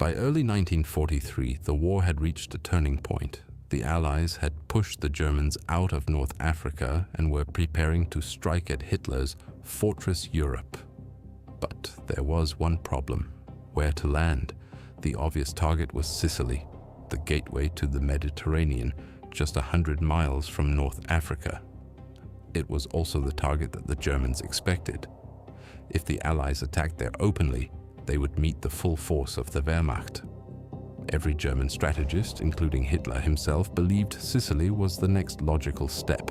By early 1943, the war had reached a turning point. The Allies had pushed the Germans out of North Africa and were preparing to strike at Hitler's Fortress Europe. But there was one problem: where to land. The obvious target was Sicily, the gateway to the Mediterranean, just 100 miles from North Africa. It was also the target that the Germans expected. If the Allies attacked there openly, they would meet the full force of the Wehrmacht. Every German strategist, including Hitler himself, believed Sicily was the next logical step.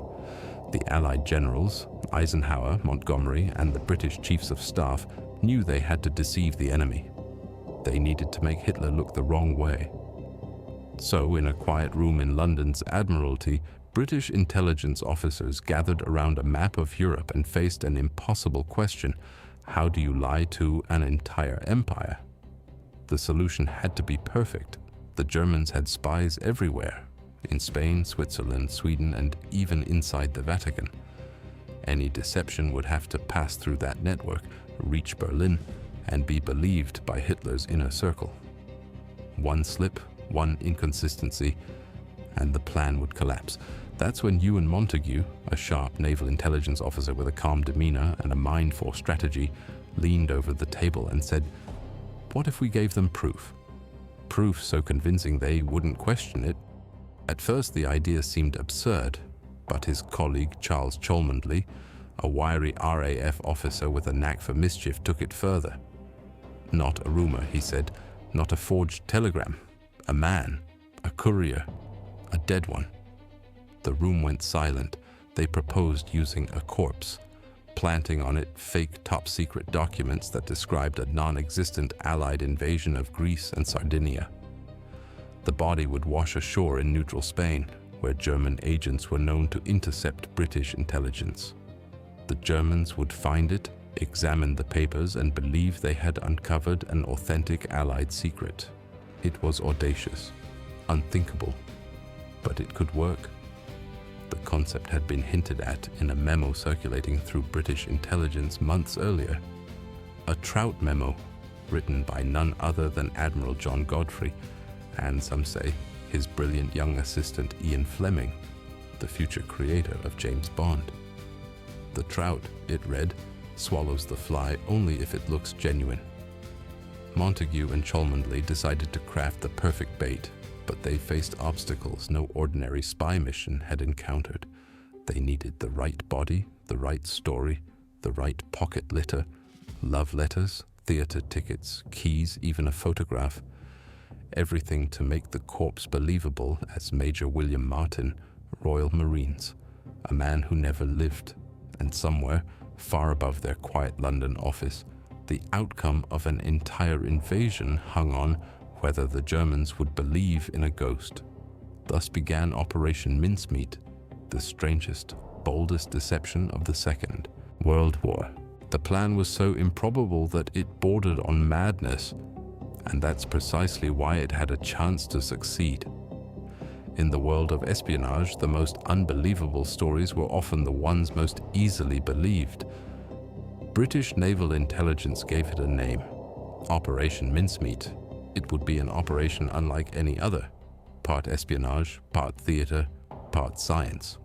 The Allied generals, Eisenhower, Montgomery, and the British chiefs of staff, knew they had to deceive the enemy. They needed to make Hitler look the wrong way. So, in a quiet room in London's Admiralty, British intelligence officers gathered around a map of Europe and faced an impossible question: how do you lie to an entire empire? The solution had to be perfect. The Germans had spies everywhere, in Spain, Switzerland, Sweden, and even inside the Vatican. Any deception would have to pass through that network, reach Berlin, and be believed by Hitler's inner circle. One slip, one inconsistency, and the plan would collapse. That's when Ewan Montagu, a sharp naval intelligence officer with a calm demeanor and a mind for strategy, leaned over the table and said, "What if we gave them proof? Proof so convincing they wouldn't question it." At first the idea seemed absurd, but his colleague Charles Cholmondeley, a wiry RAF officer with a knack for mischief, took it further. "Not a rumor," he said, "not a forged telegram. A man, a courier, a dead one." The room went silent. They proposed using a corpse, planting on it fake top-secret documents that described a non-existent Allied invasion of Greece and Sardinia. The body would wash ashore in neutral Spain, where German agents were known to intercept British intelligence. The Germans would find it, examine the papers, and believe they had uncovered an authentic Allied secret. It was audacious, unthinkable, but it could work. The concept had been hinted at in a memo circulating through British intelligence months earlier. A Trout memo, written by none other than Admiral John Godfrey, and some say his brilliant young assistant Ian Fleming, the future creator of James Bond. "The trout," it read, "swallows the fly only if it looks genuine." Montagu and Cholmondeley decided to craft the perfect bait, but they faced obstacles no ordinary spy mission had encountered. They needed the right body, the right story, the right pocket litter, love letters, theater tickets, keys, even a photograph. Everything to make the corpse believable as Major William Martin, Royal Marines, a man who never lived. And somewhere, far above their quiet London office, the outcome of an entire invasion hung on whether the Germans would believe in a ghost. Thus began Operation Mincemeat, the strangest, boldest deception of the Second World War. The plan was so improbable that it bordered on madness, and that's precisely why it had a chance to succeed. In the world of espionage, the most unbelievable stories were often the ones most easily believed. British naval intelligence gave it a name: Operation Mincemeat. It would be an operation unlike any other, part espionage, part theater, part science.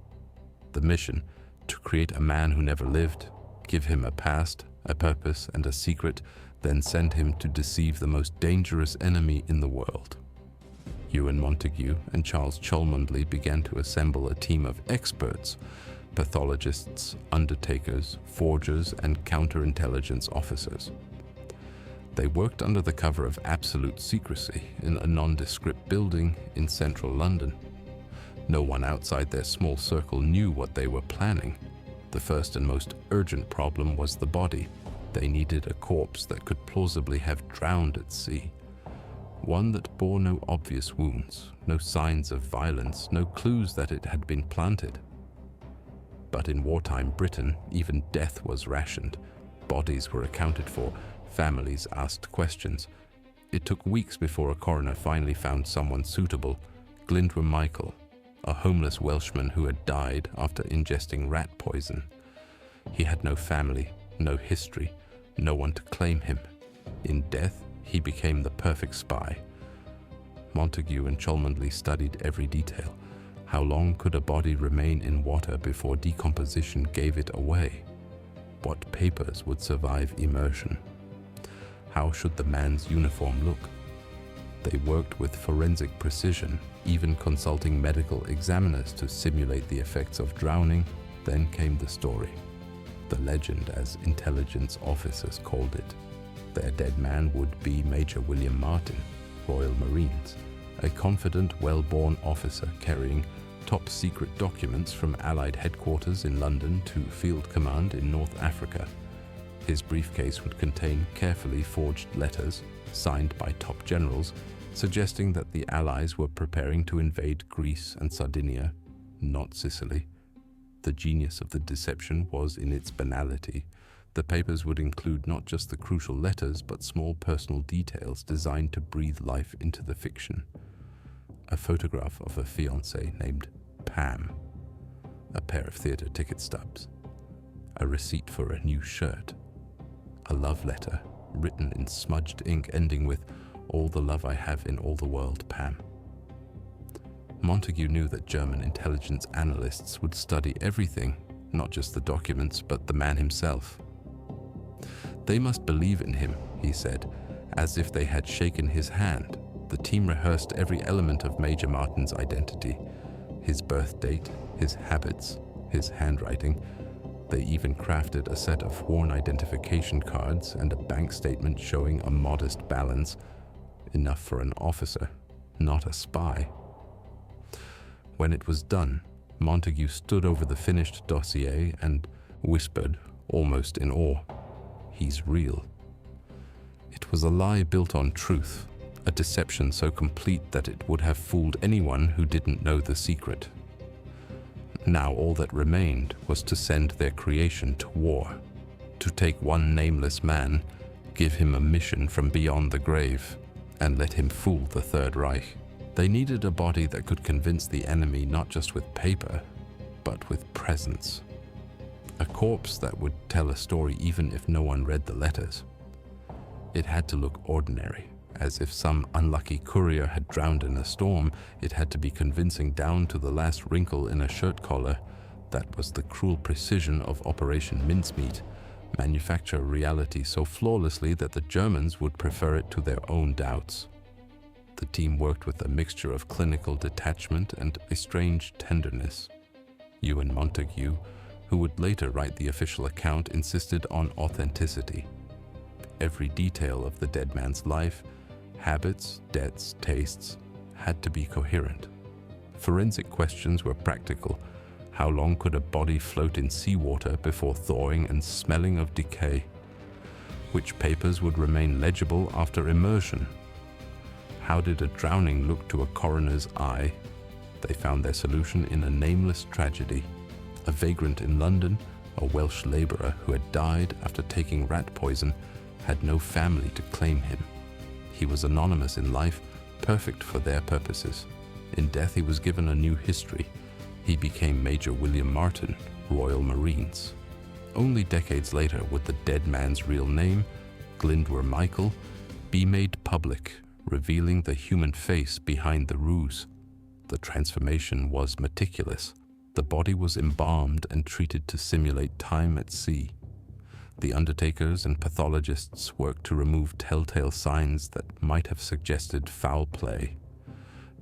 The mission: to create a man who never lived, give him a past, a purpose, and a secret, then send him to deceive the most dangerous enemy in the world. Ewan Montagu and Charles Cholmondeley began to assemble a team of experts: pathologists, undertakers, forgers, and counterintelligence officers. They worked under the cover of absolute secrecy in a nondescript building in central London. No one outside their small circle knew what they were planning. The first and most urgent problem was the body. They needed a corpse that could plausibly have drowned at sea. One that bore no obvious wounds, no signs of violence, no clues that it had been planted. But in wartime Britain, even death was rationed. Bodies were accounted for. Families asked questions. It took weeks before a coroner finally found someone suitable: Glindwer Michael, a homeless Welshman who had died after ingesting rat poison. He had no family, no history, no one to claim him. In death, he became the perfect spy. Montague and Cholmondeley studied every detail. How long could a body remain in water before decomposition gave it away? What papers would survive immersion? How should the man's uniform look? They worked with forensic precision, even consulting medical examiners to simulate the effects of drowning. Then came the story. The legend, as intelligence officers called it. Their dead man would be Major William Martin, Royal Marines, a confident, well-born officer carrying top-secret documents from Allied headquarters in London to Field Command in North Africa. His briefcase would contain carefully forged letters, signed by top generals, suggesting that the Allies were preparing to invade Greece and Sardinia, not Sicily. The genius of the deception was in its banality. The papers would include not just the crucial letters, but small personal details designed to breathe life into the fiction. A photograph of a fiancée named Pam, a pair of theater ticket stubs, a receipt for a new shirt, a love letter written in smudged ink ending with "All the love I have in all the world, Pam." Montague knew that German intelligence analysts would study everything, not just the documents, but the man himself. They must believe in him, he said, as if they had shaken his hand. The team rehearsed every element of Major Martin's identity, his birth date, his habits, his handwriting. They even crafted a set of worn identification cards and a bank statement showing a modest balance, enough for an officer, not a spy. When it was done, Montague stood over the finished dossier and whispered, almost in awe, "He's real." It was a lie built on truth, a deception so complete that it would have fooled anyone who didn't know the secret. Now all that remained was to send their creation to war, to take one nameless man, give him a mission from beyond the grave, and let him fool the Third Reich. They needed a body that could convince the enemy not just with paper, but with presence. A corpse that would tell a story even if no one read the letters. It had to look ordinary, as if some unlucky courier had drowned in a storm. It had to be convincing down to the last wrinkle in a shirt collar. That was the cruel precision of Operation Mincemeat, manufacture reality so flawlessly that the Germans would prefer it to their own doubts. The team worked with a mixture of clinical detachment and a strange tenderness. Ewan Montague, who would later write the official account, insisted on authenticity. Every detail of the dead man's life, habits, debts, tastes, had to be coherent. Forensic questions were practical. How long could a body float in seawater before thawing and smelling of decay? Which papers would remain legible after immersion? How did a drowning look to a coroner's eye? They found their solution in a nameless tragedy. A vagrant in London, a Welsh labourer who had died after taking rat poison, had no family to claim him. He was anonymous in life, perfect for their purposes. In death he was given a new history. He became Major William Martin, Royal Marines. Only decades later would the dead man's real name, Glyndwr Michael, be made public, revealing the human face behind the ruse. The transformation was meticulous. The body was embalmed and treated to simulate time at sea. The undertakers and pathologists worked to remove telltale signs that might have suggested foul play.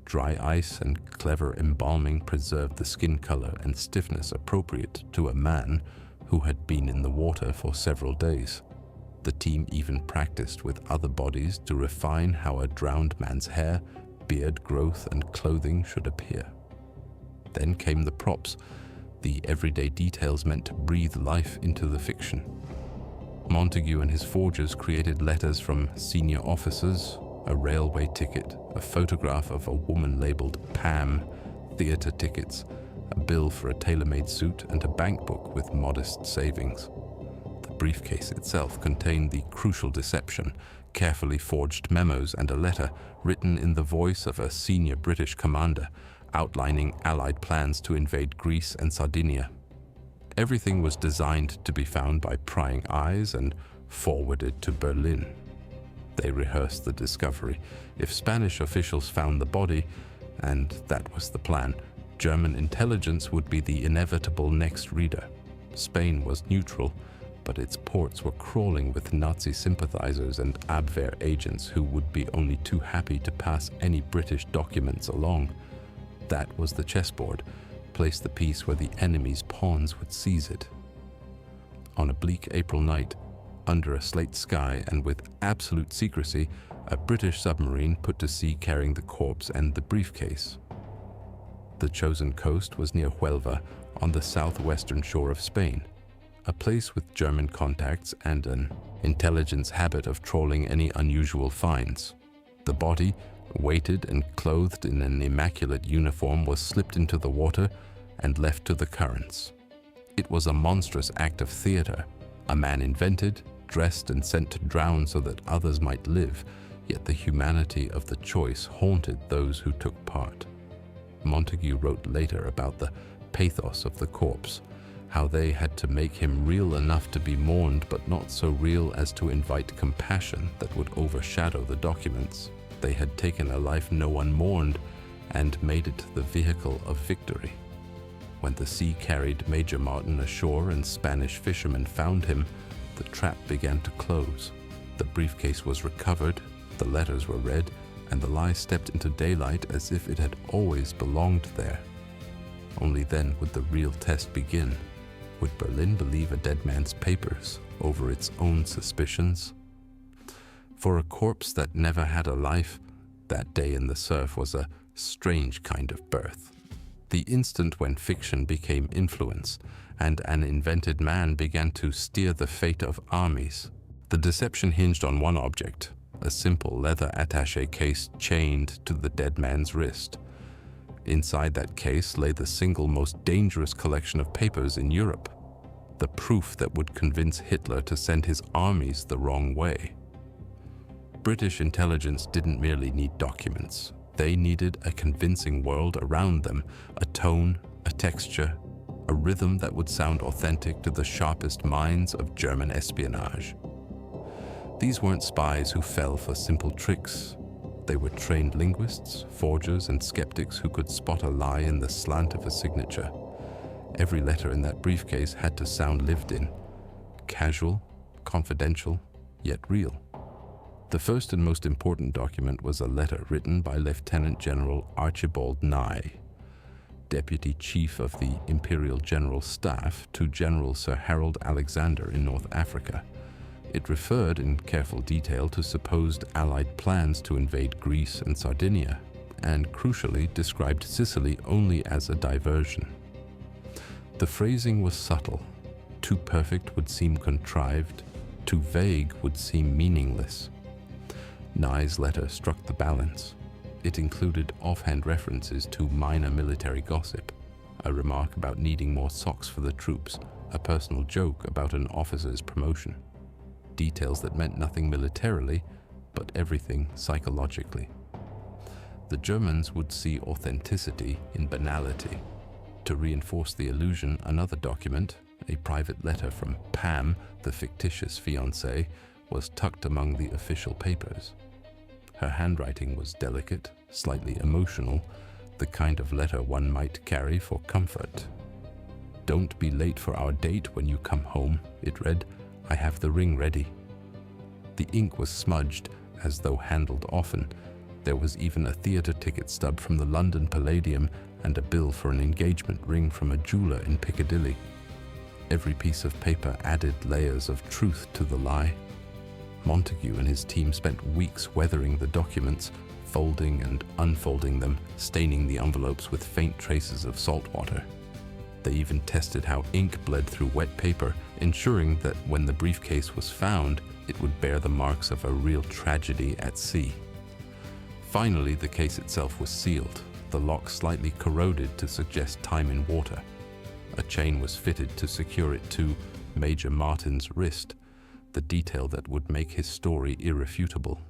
Dry ice and clever embalming preserved the skin color and stiffness appropriate to a man who had been in the water for several days. The team even practiced with other bodies to refine how a drowned man's hair, beard growth, and clothing should appear. Then came the props, the everyday details meant to breathe life into the fiction. Montague and his forgers created letters from senior officers, a railway ticket, a photograph of a woman labeled Pam, theater tickets, a bill for a tailor-made suit, and a bank book with modest savings. The briefcase itself contained the crucial deception, carefully forged memos and a letter written in the voice of a senior British commander outlining Allied plans to invade Greece and Sardinia. Everything was designed to be found by prying eyes and forwarded to Berlin. They rehearsed the discovery. If Spanish officials found the body, and that was the plan, German intelligence would be the inevitable next reader. Spain was neutral, but its ports were crawling with Nazi sympathizers and Abwehr agents who would be only too happy to pass any British documents along. That was the chessboard. Place the piece where the enemy's pawns would seize it. On a bleak April night, under a slate sky and with absolute secrecy, a British submarine put to sea carrying the corpse and the briefcase. The chosen coast was near Huelva, on the southwestern shore of Spain, a place with German contacts and an intelligence habit of trawling any unusual finds. The body, weighted and clothed in an immaculate uniform, was slipped into the water and left to the currents. It was a monstrous act of theater, a man invented, dressed and sent to drown so that others might live, yet the humanity of the choice haunted those who took part. Montagu wrote later about the pathos of the corpse, how they had to make him real enough to be mourned but not so real as to invite compassion that would overshadow the documents. They had taken a life no one mourned and made it the vehicle of victory. When the sea carried Major Martin ashore and Spanish fishermen found him, the trap began to close. The briefcase was recovered, the letters were read, and the lie stepped into daylight as if it had always belonged there. Only then would the real test begin. Would Berlin believe a dead man's papers over its own suspicions? For a corpse that never had a life, that day in the surf was a strange kind of birth. The instant when fiction became influence, and an invented man began to steer the fate of armies. The deception hinged on one object, a simple leather attaché case chained to the dead man's wrist. Inside that case lay the single most dangerous collection of papers in Europe, the proof that would convince Hitler to send his armies the wrong way. British intelligence didn't merely need documents. They needed a convincing world around them, a tone, a texture, a rhythm that would sound authentic to the sharpest minds of German espionage. These weren't spies who fell for simple tricks. They were trained linguists, forgers, and skeptics who could spot a lie in the slant of a signature. Every letter in that briefcase had to sound lived in, casual, confidential, yet real. The first and most important document was a letter written by Lieutenant General Archibald Nye, Deputy Chief of the Imperial General Staff, to General Sir Harold Alexander in North Africa. It referred in careful detail to supposed Allied plans to invade Greece and Sardinia, and crucially described Sicily only as a diversion. The phrasing was subtle. Too perfect would seem contrived, too vague would seem meaningless. Nye's letter struck the balance. It included offhand references to minor military gossip, a remark about needing more socks for the troops, a personal joke about an officer's promotion. Details that meant nothing militarily, but everything psychologically. The Germans would see authenticity in banality. To reinforce the illusion, another document, a private letter from Pam, the fictitious fiancée, was tucked among the official papers. Her handwriting was delicate, slightly emotional, the kind of letter one might carry for comfort. "Don't be late for our date when you come home," it read. "I have the ring ready." The ink was smudged, as though handled often. There was even a theatre ticket stub from the London Palladium and a bill for an engagement ring from a jeweler in Piccadilly. Every piece of paper added layers of truth to the lie. Montagu and his team spent weeks weathering the documents, folding and unfolding them, staining the envelopes with faint traces of salt water. They even tested how ink bled through wet paper, ensuring that when the briefcase was found, it would bear the marks of a real tragedy at sea. Finally, the case itself was sealed, the lock slightly corroded to suggest time in water. A chain was fitted to secure it to Major Martin's wrist, the detail that would make his story irrefutable.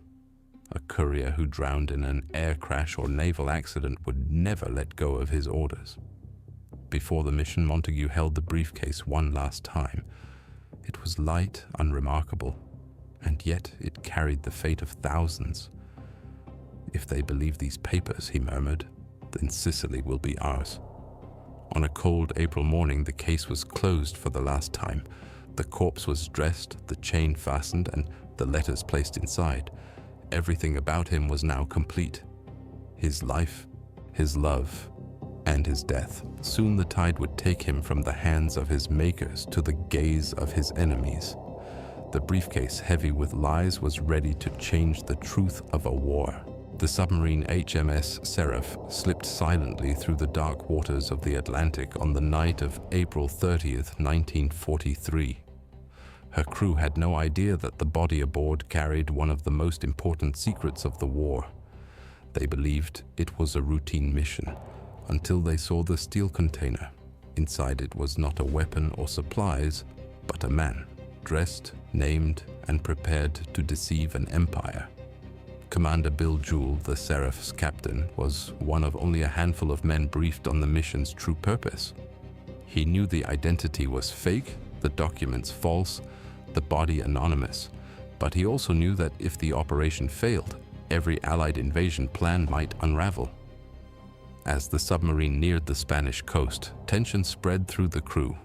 A courier who drowned in an air crash or naval accident would never let go of his orders. Before the mission, Montagu held the briefcase one last time. It was light, unremarkable, and yet it carried the fate of thousands. "If they believe these papers," he murmured, "then Sicily will be ours." On a cold April morning, the case was closed for the last time. The corpse was dressed, the chain fastened, and the letters placed inside. Everything about him was now complete. His life, his love, and his death. Soon the tide would take him from the hands of his makers to the gaze of his enemies. The briefcase, heavy with lies, was ready to change the truth of a war. The submarine HMS Seraph slipped silently through the dark waters of the Atlantic on the night of April 30th, 1943. Her crew had no idea that the body aboard carried one of the most important secrets of the war. They believed it was a routine mission, until they saw the steel container. Inside it was not a weapon or supplies, but a man, dressed, named, and prepared to deceive an empire. Commander Bill Jewell, the Seraph's captain, was one of only a handful of men briefed on the mission's true purpose. He knew the identity was fake, the documents false, the body anonymous, but he also knew that if the operation failed, every Allied invasion plan might unravel. As the submarine neared the Spanish coast, tension spread through the crew.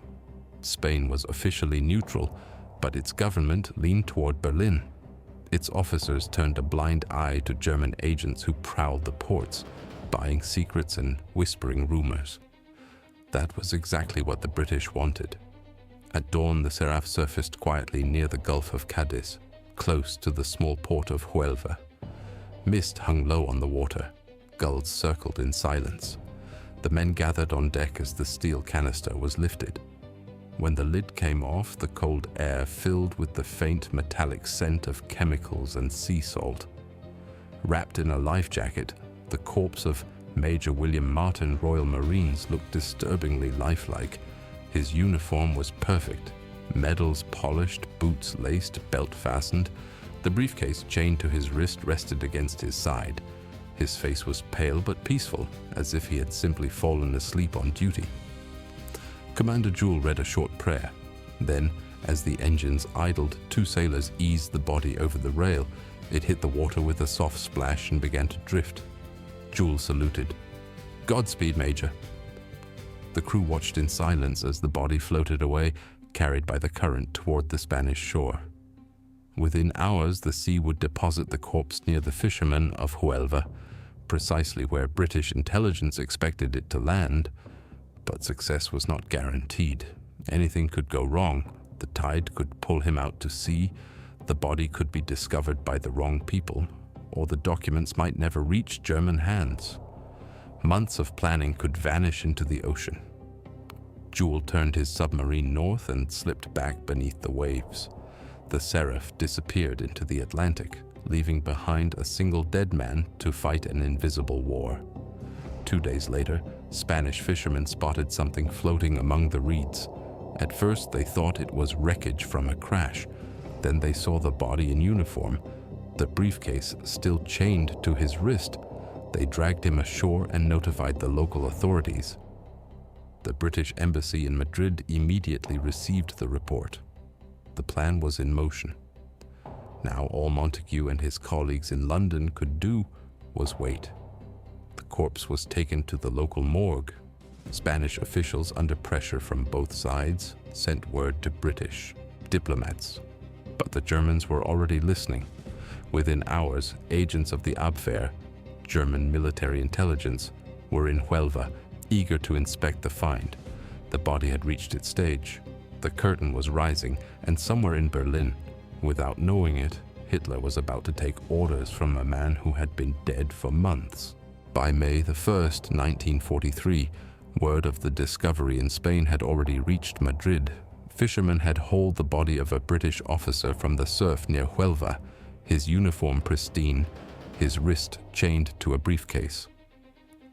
Spain was officially neutral, but its government leaned toward Berlin. Its officers turned a blind eye to German agents who prowled the ports, buying secrets and whispering rumors. That was exactly what the British wanted. At dawn, the Seraph surfaced quietly near the Gulf of Cadiz, close to the small port of Huelva. Mist hung low on the water. Gulls circled in silence. The men gathered on deck as the steel canister was lifted. When the lid came off, the cold air filled with the faint metallic scent of chemicals and sea salt. Wrapped in a life jacket, the corpse of Major William Martin, Royal Marines, looked disturbingly lifelike. His uniform was perfect. Medals polished, boots laced, belt fastened. The briefcase chained to his wrist rested against his side. His face was pale but peaceful, as if he had simply fallen asleep on duty. Commander Jewell read a short prayer. Then, as the engines idled, two sailors eased the body over the rail. It hit the water with a soft splash and began to drift. Jewell saluted. "Godspeed, Major." The crew watched in silence as the body floated away, carried by the current toward the Spanish shore. Within hours, the sea would deposit the corpse near the fishermen of Huelva, precisely where British intelligence expected it to land. But success was not guaranteed. Anything could go wrong. The tide could pull him out to sea, the body could be discovered by the wrong people, or the documents might never reach German hands. Months of planning could vanish into the ocean. Jewell turned his submarine north and slipped back beneath the waves. The Seraph disappeared into the Atlantic, leaving behind a single dead man to fight an invisible war. 2 days later, Spanish fishermen spotted something floating among the reeds. At first, they thought it was wreckage from a crash. Then they saw the body in uniform, the briefcase still chained to his wrist. They dragged him ashore and notified the local authorities. The British embassy in Madrid immediately received the report. The plan was in motion. Now all Montague and his colleagues in London could do was wait. The corpse was taken to the local morgue. Spanish officials, under pressure from both sides, sent word to British diplomats. But the Germans were already listening. Within hours, agents of the Abwehr, German military intelligence, were in Huelva, eager to inspect the find. The body had reached its stage. The curtain was rising, and somewhere in Berlin, without knowing it, Hitler was about to take orders from a man who had been dead for months. By May the 1st, 1943, word of the discovery in Spain had already reached Madrid. Fishermen had hauled the body of a British officer from the surf near Huelva, his uniform pristine, his wrist chained to a briefcase.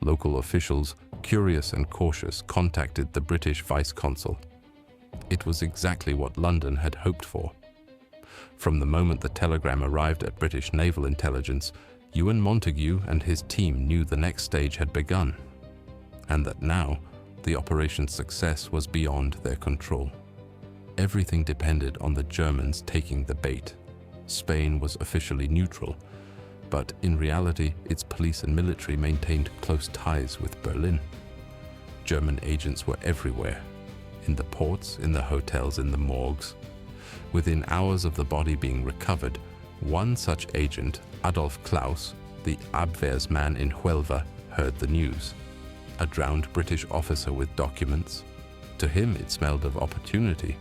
Local officials, curious and cautious, contacted the British vice-consul. It was exactly what London had hoped for. From the moment the telegram arrived at British naval intelligence, Ewan Montague and his team knew the next stage had begun, and that now the operation's success was beyond their control. Everything depended on the Germans taking the bait. Spain was officially neutral, but in reality, its police and military maintained close ties with Berlin. German agents were everywhere, in the ports, in the hotels, in the morgues. Within hours of the body being recovered, one such agent, Adolf Klaus, the Abwehrsmann in Huelva, heard the news. A drowned British officer with documents. To him, it smelled of opportunity.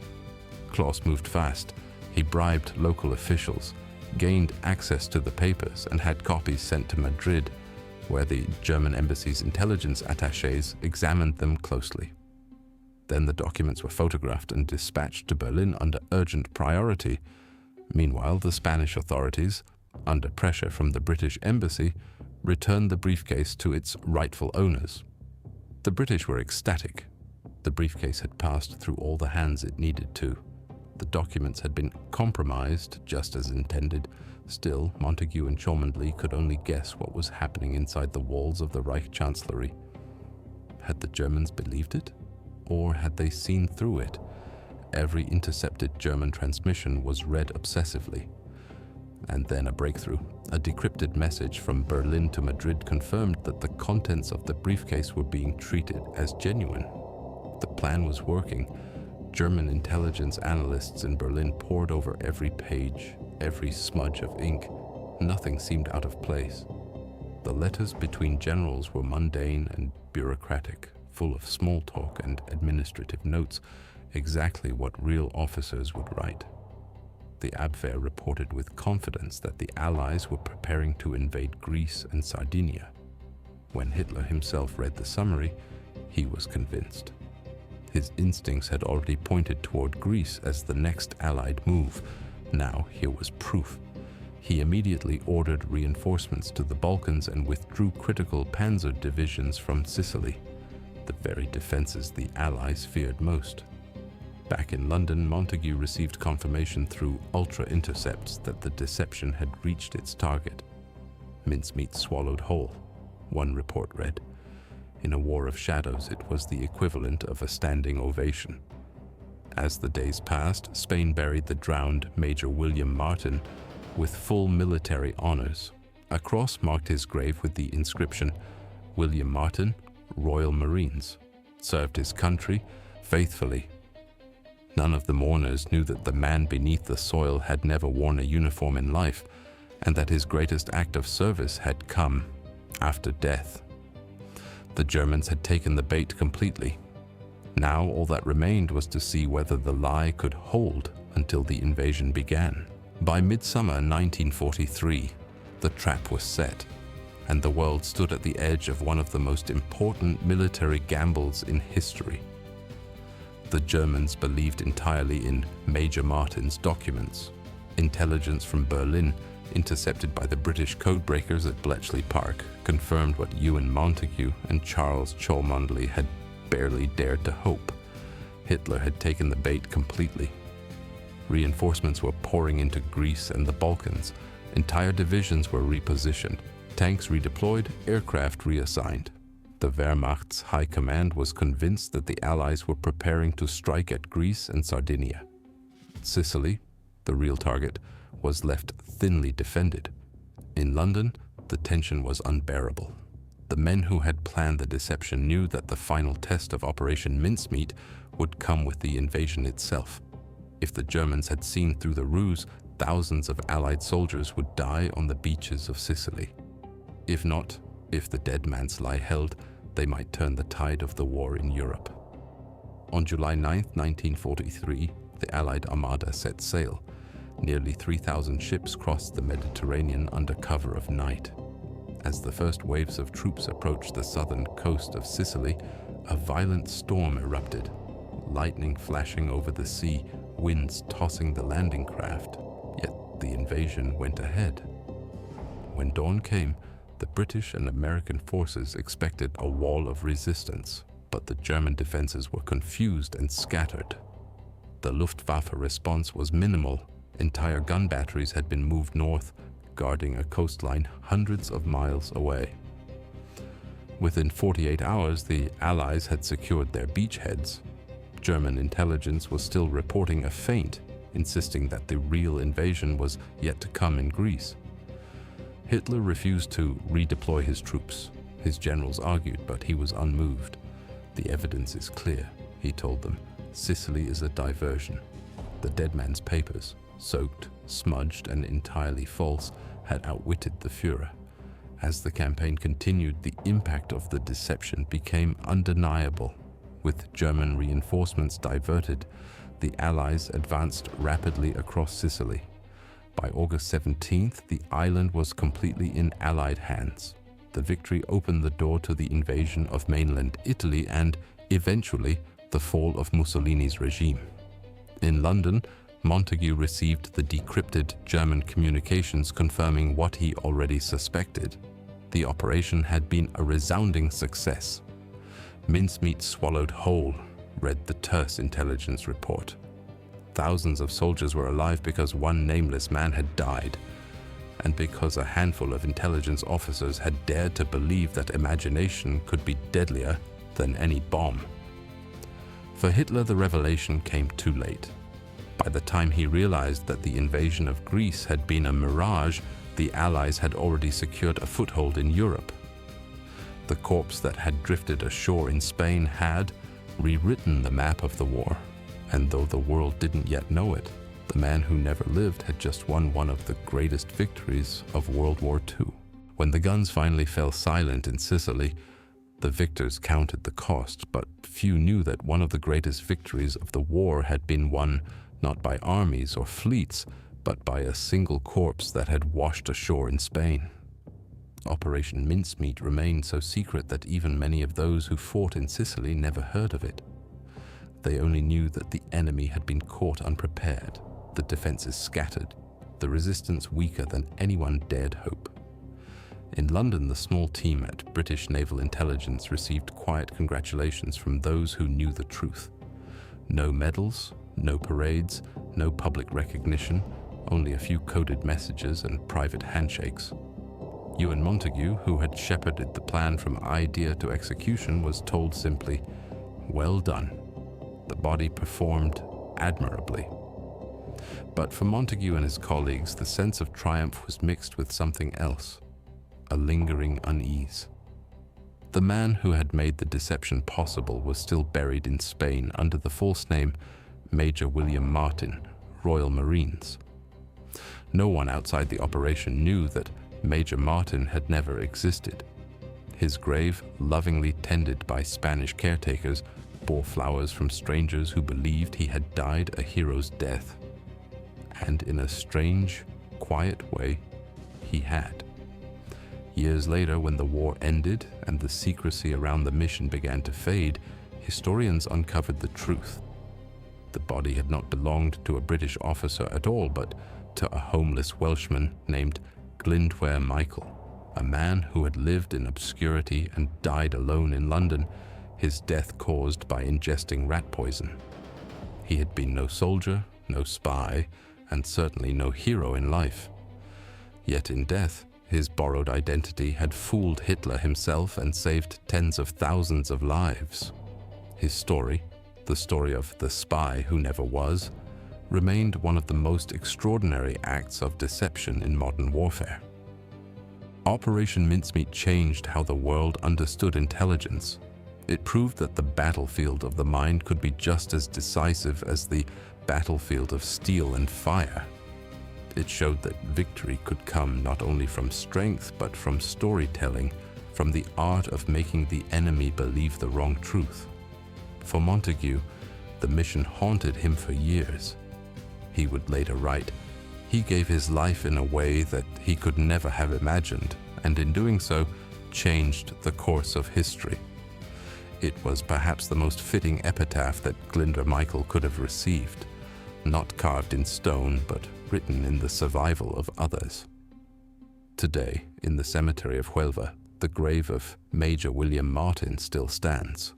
Klaus moved fast. He bribed local officials, gained access to the papers, and had copies sent to Madrid, where the German embassy's intelligence attachés examined them closely. Then the documents were photographed and dispatched to Berlin under urgent priority. Meanwhile, the Spanish authorities, under pressure from the British embassy, returned the briefcase to its rightful owners. The British were ecstatic. The briefcase had passed through all the hands it needed to. The documents had been compromised just as intended. Still, Montagu and Cholmondeley could only guess what was happening inside the walls of the Reich Chancellery. Had the Germans believed it? Or had they seen through it? Every intercepted German transmission was read obsessively. And then a breakthrough. A decrypted message from Berlin to Madrid confirmed that the contents of the briefcase were being treated as genuine. The plan was working. German intelligence analysts in Berlin pored over every page, every smudge of ink. Nothing seemed out of place. The letters between generals were mundane and bureaucratic, full of small talk and administrative notes, exactly what real officers would write. The Abwehr reported with confidence that the Allies were preparing to invade Greece and Sardinia. When Hitler himself read the summary, he was convinced. His instincts had already pointed toward Greece as the next Allied move. Now here was proof. He immediately ordered reinforcements to the Balkans and withdrew critical panzer divisions from Sicily, the very defenses the Allies feared most. Back in London, Montagu received confirmation through ultra-intercepts that the deception had reached its target. Mincemeat swallowed whole, one report read. In a war of shadows, it was the equivalent of a standing ovation. As the days passed, Spain buried the drowned Major William Martin with full military honors. A cross marked his grave with the inscription, "William Martin, Royal Marines, served his country faithfully." None of the mourners knew that the man beneath the soil had never worn a uniform in life, and that his greatest act of service had come after death. The Germans had taken the bait completely. Now all that remained was to see whether the lie could hold until the invasion began. By midsummer 1943, the trap was set, and the world stood at the edge of one of the most important military gambles in history. The Germans believed entirely in Major Martin's documents. Intelligence from Berlin, intercepted by the British codebreakers at Bletchley Park, confirmed what Ewan Montagu and Charles Cholmondeley had barely dared to hope. Hitler had taken the bait completely. Reinforcements were pouring into Greece and the Balkans. Entire divisions were repositioned, tanks redeployed, aircraft reassigned. The Wehrmacht's high command was convinced that the Allies were preparing to strike at Greece and Sardinia. Sicily, the real target, was left thinly defended. In London, the tension was unbearable. The men who had planned the deception knew that the final test of Operation Mincemeat would come with the invasion itself. If the Germans had seen through the ruse, thousands of Allied soldiers would die on the beaches of Sicily. If not, if the dead man's lie held, they might turn the tide of the war in Europe. On July 9, 1943, the Allied Armada set sail. Nearly 3,000 ships crossed the Mediterranean under cover of night. As the first waves of troops approached the southern coast of Sicily, a violent storm erupted. Lightning flashing over the sea, winds tossing the landing craft. Yet the invasion went ahead. When dawn came, the British and American forces expected a wall of resistance, but the German defenses were confused and scattered. The Luftwaffe response was minimal. Entire gun batteries had been moved north, guarding a coastline hundreds of miles away. Within 48 hours, the Allies had secured their beachheads. German intelligence was still reporting a feint, insisting that the real invasion was yet to come in Greece. Hitler refused to redeploy his troops. His generals argued, but he was unmoved. "The evidence is clear," he told them. "Sicily is a diversion." The dead man's papers, soaked, smudged, and entirely false, had outwitted the Führer. As the campaign continued, the impact of the deception became undeniable. With German reinforcements diverted, the Allies advanced rapidly across Sicily. By August 17th, the island was completely in Allied hands. The victory opened the door to the invasion of mainland Italy and, eventually, the fall of Mussolini's regime. In London, Montagu received the decrypted German communications confirming what he already suspected. The operation had been a resounding success. "Mincemeat swallowed whole," read the terse intelligence report. Thousands of soldiers were alive because one nameless man had died, and because a handful of intelligence officers had dared to believe that imagination could be deadlier than any bomb. For Hitler, the revelation came too late. By the time he realized that the invasion of Greece had been a mirage, the Allies had already secured a foothold in Europe. The corps that had drifted ashore in Spain had rewritten the map of the war, and though the world didn't yet know it, the man who never lived had just won one of the greatest victories of World War II. When the guns finally fell silent in Sicily, the victors counted the cost, but few knew that one of the greatest victories of the war had been won not by armies or fleets, but by a single corpse that had washed ashore in Spain. Operation Mincemeat remained so secret that even many of those who fought in Sicily never heard of it. They only knew that the enemy had been caught unprepared, the defenses scattered, the resistance weaker than anyone dared hope. In London, the small team at British Naval Intelligence received quiet congratulations from those who knew the truth. No medals, no parades, no public recognition, only a few coded messages and private handshakes. Ewan Montagu, who had shepherded the plan from idea to execution, was told simply, "Well done." The body performed admirably. But for Montagu and his colleagues, the sense of triumph was mixed with something else, a lingering unease. The man who had made the deception possible was still buried in Spain under the false name Major William Martin, Royal Marines. No one outside the operation knew that Major Martin had never existed. His grave, lovingly tended by Spanish caretakers, bore flowers from strangers who believed he had died a hero's death. And in a strange, quiet way, he had. Years later, when the war ended and the secrecy around the mission began to fade, historians uncovered the truth. The body had not belonged to a British officer at all, but to a homeless Welshman named Glyndwr Michael, a man who had lived in obscurity and died alone in London, his death caused by ingesting rat poison. He had been no soldier, no spy, and certainly no hero in life. Yet in death, his borrowed identity had fooled Hitler himself and saved tens of thousands of lives. His story, the story of the spy who never was, remained one of the most extraordinary acts of deception in modern warfare. Operation Mincemeat changed how the world understood intelligence. It proved that the battlefield of the mind could be just as decisive as the battlefield of steel and fire. It showed that victory could come not only from strength, but from storytelling, from the art of making the enemy believe the wrong truth. For Montagu, the mission haunted him for years. He would later write, "He gave his life in a way that he could never have imagined, and in doing so, changed the course of history." It was perhaps the most fitting epitaph that Glyndwr Michael could have received, not carved in stone, but written in the survival of others. Today, in the cemetery of Huelva, the grave of Major William Martin still stands.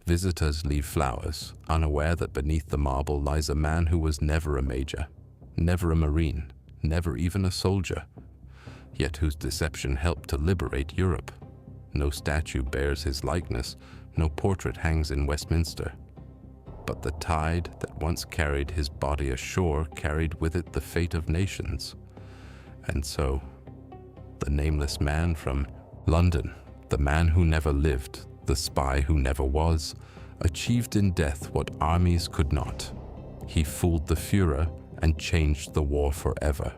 Visitors leave flowers, unaware that beneath the marble lies a man who was never a major, never a marine, never even a soldier, yet whose deception helped to liberate Europe. No statue bears his likeness, no portrait hangs in Westminster. but the tide that once carried his body ashore carried with it the fate of nations. And so, the nameless man from London, the man who never lived, the spy who never was, achieved in death what armies could not. He fooled the Führer and changed the war forever.